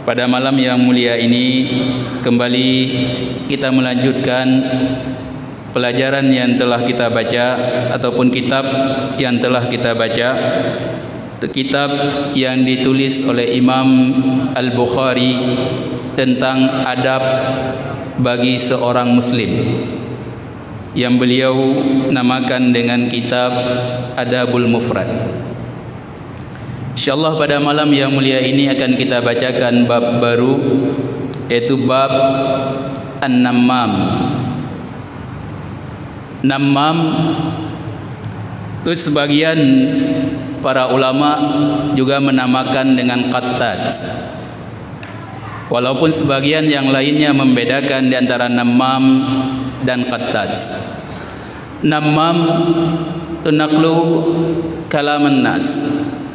Pada malam yang mulia ini kembali kita melanjutkan pelajaran yang telah kita baca ataupun kitab yang telah kita baca, kitab yang ditulis oleh Imam Al-Bukhari tentang adab bagi seorang muslim, yang beliau namakan dengan kitab Adabul Mufrad. InsyaAllah pada malam yang mulia ini akan kita bacakan bab baru, yaitu bab An-Nammam. Nammam itu sebagian para ulama juga menamakan dengan qattad, walaupun sebagian yang lainnya membedakan di antara nammam dan qattad. Nammam itu naqlu kalaman nas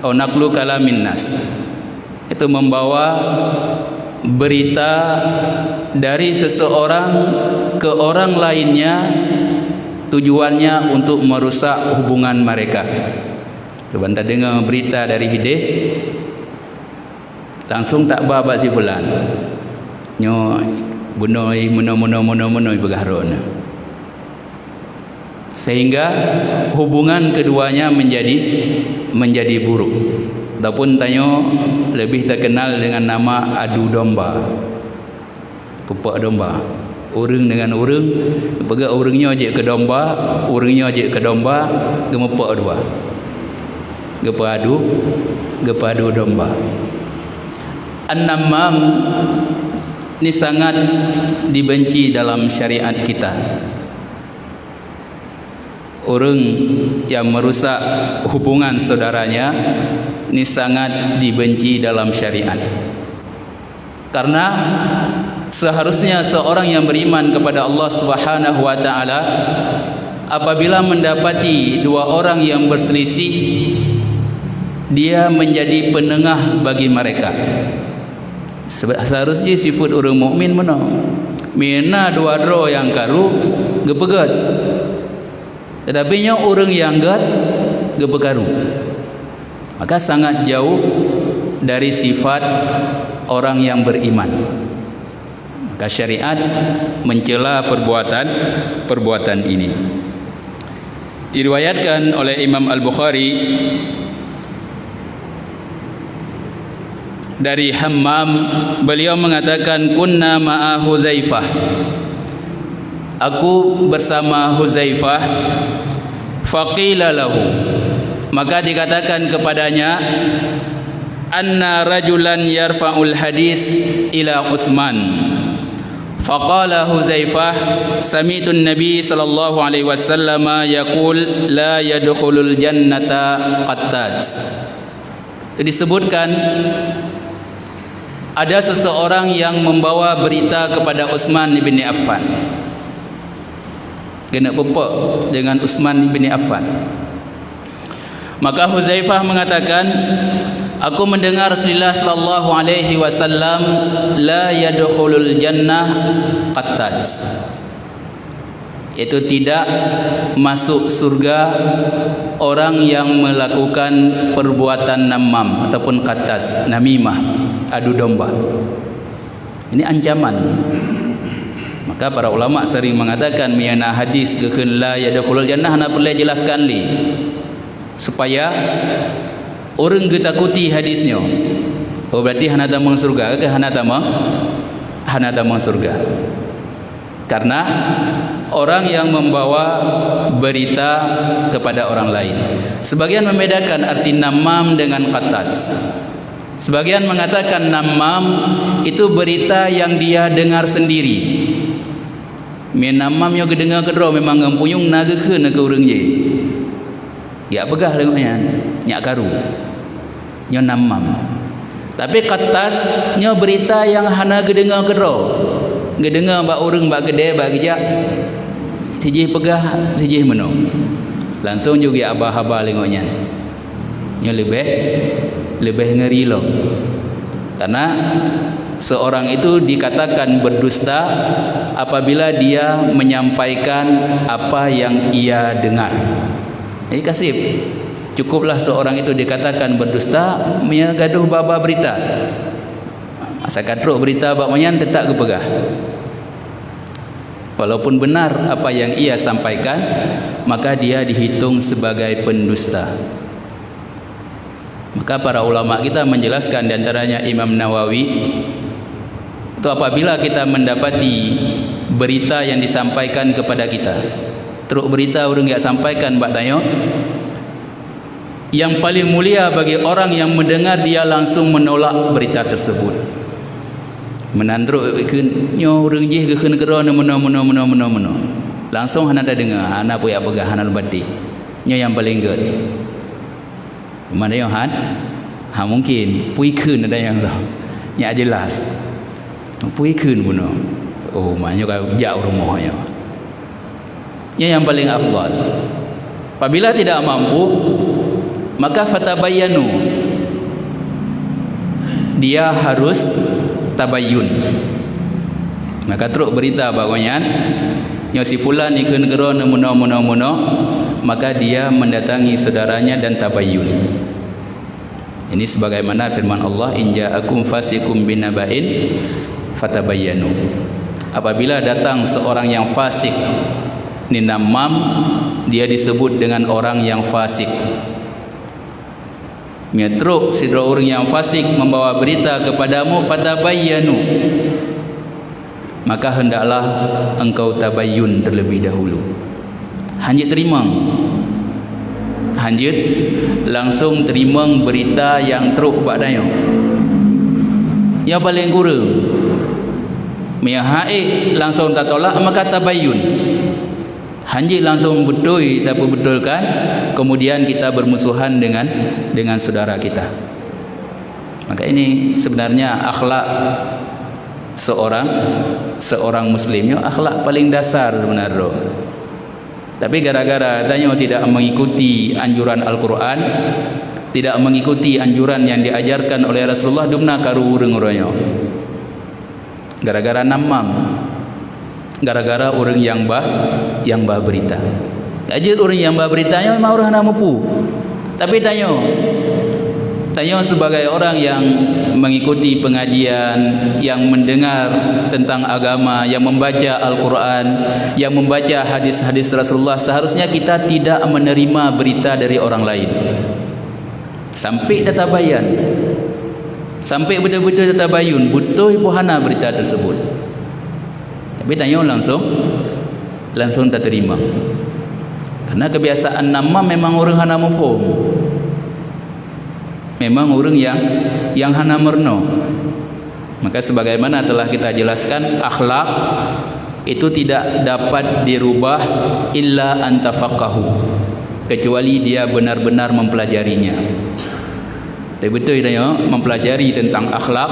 atau naqlu kalamin nas, itu membawa berita dari seseorang ke orang lainnya, tujuannya untuk merusak hubungan mereka. Coba anda dengar berita dari Hidayah, langsung tak babak si fulan nyo bunoi mono bergahrona, sehingga hubungan keduanya menjadi buruk. Ataupun tanyo lebih terkenal dengan nama adu domba, pupak domba, urang dengan urang, pegak urangnya je ke domba, urangnya je ke domba, gemepak dua, gepadu domba. An-Nammam ini sangat dibenci dalam syariat kita. Orang yang merusak hubungan saudaranya ini sangat dibenci dalam syariat, karena seharusnya seorang yang beriman kepada Allah Subhanahu wa taala apabila mendapati dua orang yang berselisih, dia menjadi penengah bagi mereka. Seharusnya sifat orang mukmin mana? Mina dua dro yang karu gepegat, tetapi nya orang yang gat gepekaru, maka sangat jauh dari sifat orang yang beriman. Maka syariat mencela perbuatan ini. Diriwayatkan oleh Imam Al-Bukhari dari Hammam, beliau mengatakan kunna ma'a Hudzaifah, aku bersama Hudzaifah, faqila lahu, maka dikatakan kepadanya, anna rajulan yarfa'ul hadis ila Utsman. Faqala Hudzaifah, sami'tu an-nabi sallallahu alaihi wasallam yaqul la yadkhulul jannata qattad. Disebutkan ada seseorang yang membawa berita kepada Utsman bin Affan, kena pepak dengan Utsman bin Affan. Maka Hudzaifah mengatakan, aku mendengar Rasulullah sallallahu alaihi wasallam la yadkhulul jannah qattad, itu tidak masuk surga orang yang melakukan perbuatan namam ataupun qattad, namimah, adu domba. Ini ancaman. Maka para ulama sering mengatakan miana hadis gekeun la yadkhulul jannah, nak perlu jelaskan li supaya orang ketakuti hadisnya. Oh, berarti hana tamang surga ke hana tamang surga. Karena orang yang membawa berita kepada orang lain. Sebagian membedakan arti namam dengan qattad. Sebagian mengatakan namam itu berita yang dia dengar sendiri. Namam yo kedengar kedro memang ngampuyung naga ke urang je. Ya pegah lengoknya nyak karu. Nyo namam. Tapi qattad nyo berita yang hana kedengar kedro. Gedengar bak urang bak gede bak gejak. Tijih pegah, tijih meno. Langsung juga abah-abah lengoknya. Nyo lebih ngeri loh. Karena seorang itu dikatakan berdusta apabila dia menyampaikan apa yang ia dengar. Jadi kasih cukuplah seorang itu dikatakan berdusta, gaduh baba berita. Sakatruk berita bab manyan tetap kepegah. Walaupun benar apa yang ia sampaikan, maka dia dihitung sebagai pendusta. Maka para ulama kita menjelaskan, di antaranya Imam Nawawi, itu apabila kita mendapati berita yang disampaikan kepada kita, teruk berita orang yang sampaikan bak tanya, yang paling mulia bagi orang yang mendengar, dia langsung menolak berita tersebut. Menandruk ke nyo orang je ke negara mana langsung hana dah dengar, hana punya pegah, hana lebati nyo yang paling good. Mana yang mungkin pui keun ada yang lah nya jelas pui keun pun oh maknanya kau jauh rumahnya nya yang paling afdal. Apabila tidak mampu, maka fatabayyanu, dia harus tabayyun. Maka teruk berita bagusnya nyo si fulan ni ke negara muno, maka dia mendatangi saudaranya dan tabayyun. Ini sebagaimana firman Allah, in ja'akum fasikum binaba'in fatabayyanu. Apabila datang seorang yang fasik, ni namam, dia disebut dengan orang yang fasik. Metruk sidra orang yang fasik membawa berita kepadamu, fatabayyanu, maka hendaklah engkau tabayyun terlebih dahulu. Hanjit terima, hanjit langsung terima berita yang teruk badanya. Yang paling kurang mihai langsung tak tolak, maka tabayyun. Hanjit langsung betul tak betulkan, kemudian kita bermusuhan dengan saudara kita. Maka ini sebenarnya akhlak seorang muslimnya, akhlak paling dasar sebenarnya. Tapi gara-gara tanya tidak mengikuti anjuran Al-Quran, tidak mengikuti anjuran yang diajarkan oleh Rasulullah, dumna karu urang-urangnya. Gara-gara namam, gara-gara orang yang bah berita. Ajir orang yang bah beritanya memang orang nak mampu. Tapi tanya sebagai orang yang mengikuti pengajian, yang mendengar tentang agama, yang membaca Al-Quran, yang membaca hadis-hadis Rasulullah, seharusnya kita tidak menerima berita dari orang lain sampai tatabayan, sampai betul-betul tatabayun, betul puhana berita tersebut. Tapi tanya langsung tak terima, karena kebiasaan nama memang orang hana mufhum, memang orang yang hana merno. Maka sebagaimana telah kita jelaskan, akhlak itu tidak dapat dirubah illa antafaqahu, kecuali dia benar-benar mempelajarinya. Tapi betul ya, mempelajari tentang akhlak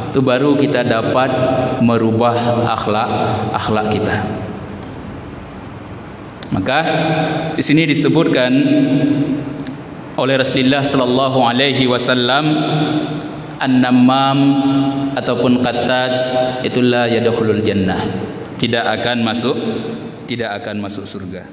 itu baru kita dapat merubah akhlak kita. Maka di sini disebutkan oleh Rasulullah sallallahu alaihi wasallam, an-namam ataupun qattat itulah yadkhulul jannah, tidak akan masuk surga.